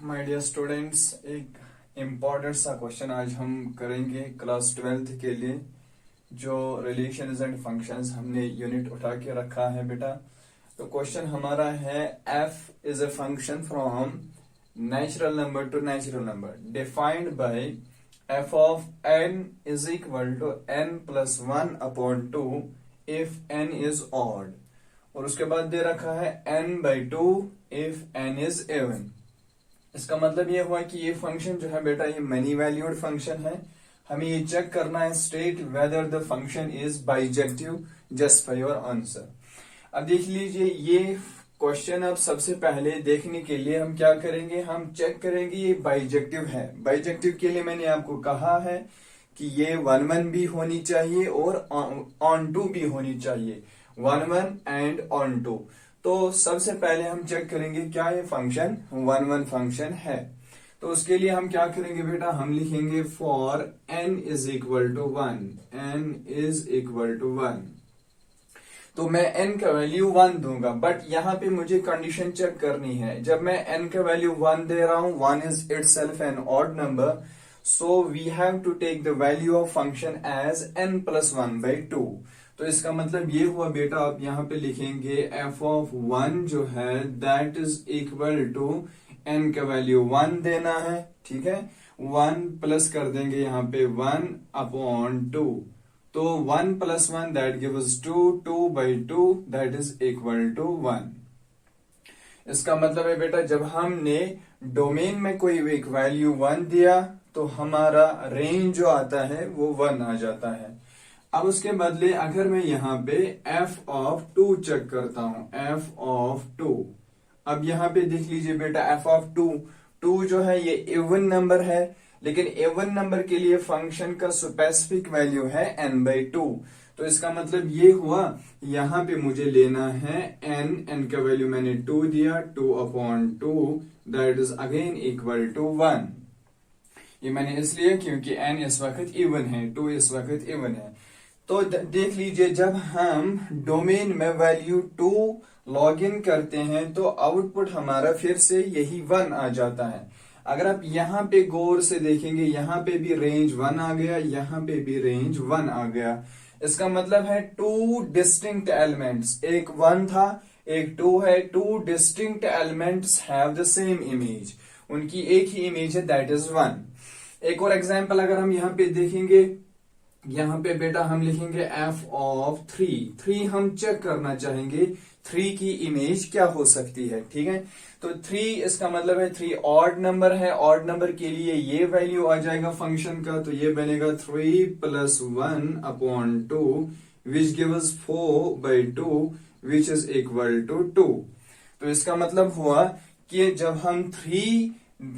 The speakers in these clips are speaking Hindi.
माय डियर स्टूडेंट्स, एक इम्पॉर्टेंट सा क्वेश्चन आज हम करेंगे क्लास 12th के लिए। जो रिलेशंस एंड फंक्शंस हमने यूनिट उठा के रखा है बेटा। तो क्वेश्चन हमारा है f is a function from natural number to natural number defined by f of n is equal to n plus 1 upon 2 if n is odd. और उसके बाद दे रखा है n/2 if n is even. इसका मतलब ये हुआ कि ये फंक्शन जो है बेटा ये मनी वैल्यूड फंक्शन है। हमें ये चेक करना है state whether the function is bijective just for your answer. अब देख लीजिए ये क्वेश्चन। अब सबसे पहले देखने के लिए हम क्या करेंगे, हम चेक करेंगे ये बाइजेक्टिव है। बाइजेक्टिव के लिए मैंने आपको कहा है कि ये 1-1 भी होनी चाहिए और ऑन टू भी होनी चाहिए, 1-1 एंड ऑन टू। तो सबसे पहले हम चेक करेंगे क्या ये फंक्शन 1-1 फंक्शन है। तो उसके लिए हम क्या करेंगे बेटा, हम लिखेंगे for n is equal to 1, n is equal to 1। तो मैं n का वैल्यू 1 दूंगा, बट यहां पे मुझे कंडीशन चेक करनी है। जब मैं n का वैल्यू 1 दे रहा हूं, 1 is itself an odd number, so we have to take the value of function as n plus 1/2। तो इसका मतलब ये हुआ बेटा, आप यहां पे लिखेंगे f ऑफ 1 जो है that is equal to n का वैल्यू 1 देना है, ठीक है। 1 प्लस कर देंगे यहाँ पे 1 अपॉन 2। तो 1 plus 1 that gives 2, 2/2 that is equal to 1। इसका मतलब है बेटा जब हमने डोमेन में कोई एक वैल्यू 1 दिया तो हमारा रेंज जो आता है वो 1 आ जाता है। अब उसके बदले अगर मैं यहाँ पे f ऑफ 2 चेक करता हूं, f ऑफ 2। अब यहाँ पे देख लीजिए बेटा f ऑफ 2 जो है ये इवन नंबर है, लेकिन इवन नंबर के लिए फंक्शन का स्पेसिफिक वैल्यू है n/2। तो इसका मतलब ये हुआ यहाँ पे मुझे लेना है n का वैल्यू मैंने 2 दिया, 2/2 that is again equal to 1। ये मैंने इसलिए क्योंकि n इस वक्त इवन है, 2 इस वक्त इवन है। तो देख लीजिए जब हम डोमेन में वैल्यू 2 लॉग इन करते हैं तो आउटपुट हमारा फिर से यही 1 आ जाता है। अगर आप यहाँ पे गौर से देखेंगे, यहाँ पे भी रेंज 1 आ गया, यहाँ पे भी रेंज 1 आ गया। इसका मतलब है 2 डिस्टिंक्ट एलिमेंट्स, एक 1 था एक 2 है, 2 distinct elements have the same image, उनकी एक ही इमेज है दैट इज 1। एक और एग्जांपल अगर हम यहाँ पे देखेंगे, यहाँ पे बेटा हम लिखेंगे f ऑफ 3 हम चेक करना चाहेंगे 3 की इमेज क्या हो सकती है, ठीक है। तो 3 इसका मतलब है 3 ऑड नंबर है, ऑड नंबर के लिए ये वैल्यू आ जाएगा फंक्शन का, तो ये बनेगा 3 plus 1/2 which gives 4/2 which is equal to 2। तो इसका मतलब हुआ कि जब हम 3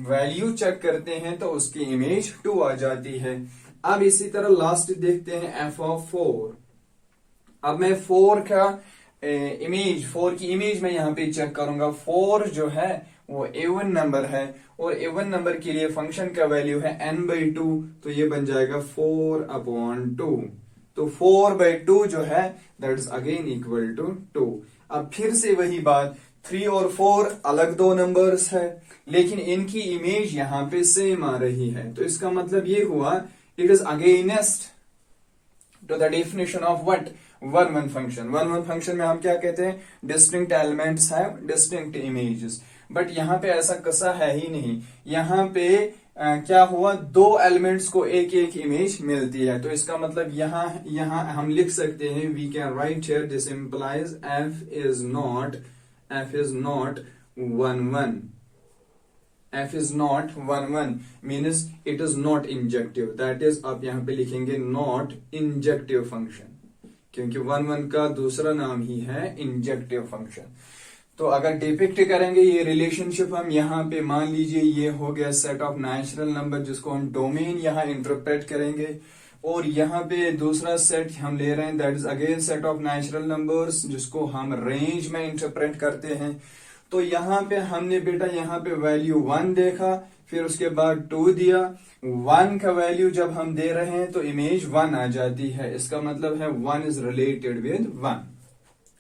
वैल्यू चेक करते हैं तो उसकी इमेज 2 आ जाती है। अब इसी तरह लास्ट देखते हैं f ऑफ 4। अब मैं 4 की इमेज में यहाँ पे चेक करूंगा। 4 जो है वो इवन नंबर है और इवन नंबर के लिए फंक्शन का वैल्यू है n/2, तो ये बन जाएगा 4/2। तो 4/2 जो है that is again equal to 2। अब फिर से वही बात, 3 और 4 अलग दो नंबर्स है लेकिन इनकी इमेज यहाँ पे सेम आ रही है। तो इसका मतलब ये हुआ it is against to the definition of what 1-1 function। 1-1 function में हम क्या कहते हैं, distinct elements have distinct images। But यहाँ पे ऐसा कसा है ही नहीं। यहाँ पे क्या हुआ, 2 एलिमेंट्स को एक एक इमेज मिलती है। तो इसका मतलब यहाँ हम लिख सकते हैं we can write here this implies f is not 1-1। f is not 1-1 means it is not injective, that is आप यहाँ पे लिखेंगे not injective function, क्योंकि 1-1 का दूसरा नाम ही है इंजेक्टिव फंक्शन। तो अगर डिपिक्ट करेंगे ये रिलेशनशिप, हम यहाँ पे मान लीजिए ये हो गया सेट ऑफ नेचुरल नंबर जिसको हम डोमेन यहाँ इंटरप्रेट करेंगे, और यहाँ पे दूसरा सेट हम ले रहे हैं that is again set of natural numbers जिसको हम रेंज में इंटरप्रेट करते हैं। तो यहाँ पे हमने बेटा यहाँ पे वैल्यू 1 देखा, फिर उसके बाद 2 दिया। 1 का वैल्यू जब हम दे रहे हैं तो इमेज 1 आ जाती है। इसका मतलब है 1 इज रिलेटेड विद 1।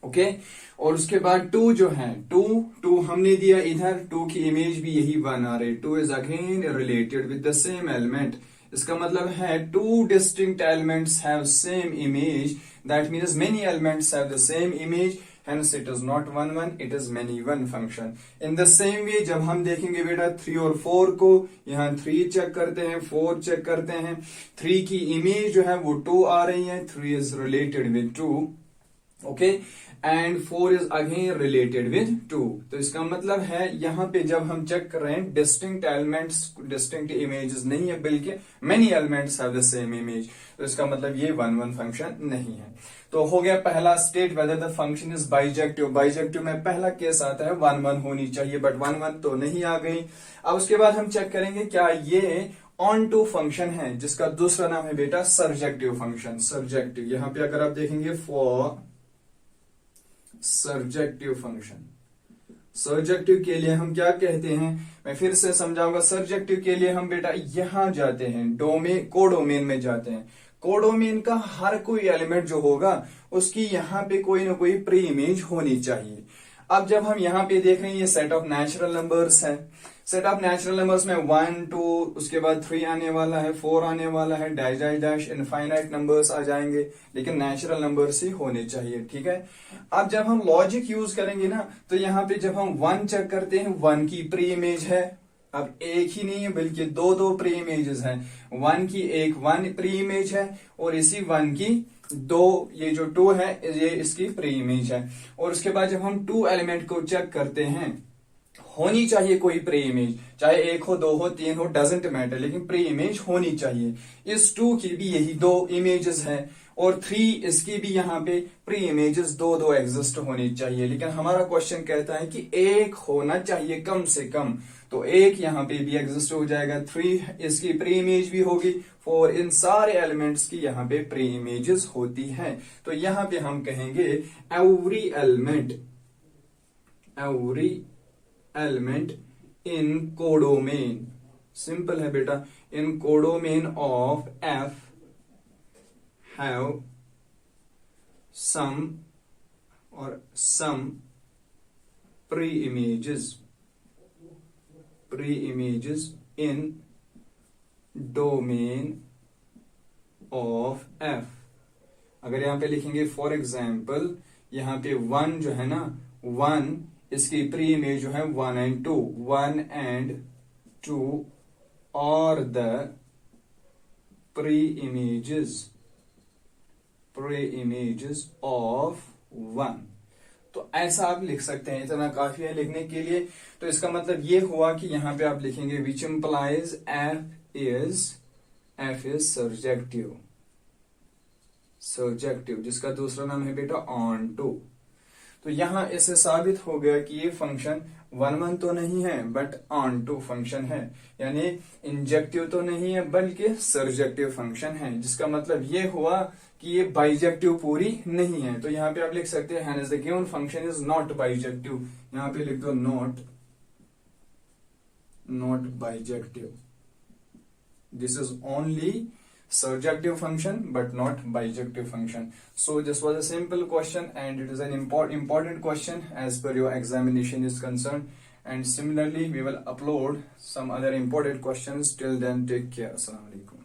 ओके और उसके बाद 2 जो है 2 हमने दिया इधर, 2 की इमेज भी यही 1 आ रही, 2 is again related with the same element. इसका मतलब है 2 distinct elements have same image, that means many elements have the same image, hence it is not 1 1, it is many 1 function। in the same way जब हम देखेंगे बेटा 3 और 4 को, यहाँ 3 चेक करते हैं, 4 चेक करते हैं, 3 की इमेज जो है वो 2 आ रही है, 3 is related with 2, okay and 4 is again related with 2। तो इसका मतलब है यहाँ पे जब हम चेक कर रहे हैं डिस्टिंक्ट एलिमेंट्स, डिस्टिंक्ट इमेजेस नहीं है बल्कि many elements have the same image, तो इसका मतलब ये 1 1 फंक्शन नहीं है। तो हो गया पहला state whether the function is bijective. Bijective में पहला केस आता है 1 1 होनी चाहिए, बट 1 1 तो नहीं आ गई। अब उसके बाद हम चेक करेंगे क्या ये ऑन टू फंक्शन है, जिसका दूसरा नाम है बेटा सर्जेक्टिव फंक्शन। सर्जेक्टिव यहाँ पे अगर आप देखेंगे फॉर सर्जेक्टिव फंक्शन, सर्जेक्टिव के लिए हम क्या कहते हैं, मैं फिर से समझाऊंगा। सर्जेक्टिव के लिए हम बेटा यहां जाते हैं, डोमेन कोडोमेन में जाते हैं। कोडोमेन का हर कोई एलिमेंट जो होगा उसकी यहाँ पे कोई ना कोई प्री इमेज होनी चाहिए। अब जब हम यहाँ पे देख रहे हैं ये सेट ऑफ नेचुरल नंबर्स है, सेट ऑफ नेचुरल नंबर्स में 1 2 उसके बाद 3 आने वाला है, 4 आने वाला है, dash dash dash infinite numbers आ जाएंगे, लेकिन नेचुरल नंबर्स ही होने चाहिए, ठीक है। अब जब हम लॉजिक यूज करेंगे ना, तो यहाँ पे जब हम 1 चेक करते हैं, 1 की प्री इमेज है, अब एक ही नहीं है बल्कि दो प्री इमेजेस हैं, 1 की एक 1 प्री इमेज है और इसी 1 की 2, ये जो 2 है ये इसकी प्री इमेज है। और उसके बाद जब हम 2 एलिमेंट को चेक करते हैं, होनी चाहिए कोई प्री इमेज, चाहे 1 हो 2 हो 3 हो डजेंट मैटर, लेकिन प्री इमेज होनी चाहिए। इस 2 की भी यही 2 इमेजेस है और 3 इसकी भी यहाँ पे प्री इमेजेस 2 एग्जिस्ट होनी चाहिए, लेकिन हमारा क्वेश्चन कहता है कि 1 होना चाहिए कम से कम, तो 1 यहाँ पे भी एग्जिस्ट हो जाएगा, 3 इसकी प्री इमेज भी होगी, 4 इन सारे एलिमेंट्स की यहाँ पे प्री इमेजेस होती है। तो यहाँ पे हम कहेंगे every element in codomain, simple है बेटा, in codomain of f have some preimages in domain of f. अगर यहां पे लिखेंगे फॉर एग्जाम्पल, यहां पे 1 जो है ना, 1 इसकी प्री इमेज जो है 1 and 2, 1 and 2 और द प्री इमेजेस ऑफ 1। तो ऐसा आप लिख सकते हैं, इतना काफी है लिखने के लिए। तो इसका मतलब ये हुआ कि यहां पे आप लिखेंगे which implies F is surjective, जिसका दूसरा नाम है बेटा ऑन टू। तो यहां इससे साबित हो गया कि ये फंक्शन 1 1 तो नहीं है बट ऑन टू फंक्शन है, यानी इंजेक्टिव तो नहीं है बल्कि सर्जेक्टिव फंक्शन है, जिसका मतलब ये हुआ कि ये बाइजेक्टिव पूरी नहीं है। तो यहाँ पे आप लिख सकते हैं the given function is not bijective, यहाँ पे लिख दो not bijective, this is only surjective function but not bijective function. So this was a simple question and it is an important question as per your examination is concerned, and similarly we will upload some other important questions. Till then, take care. Assalamu alaikum.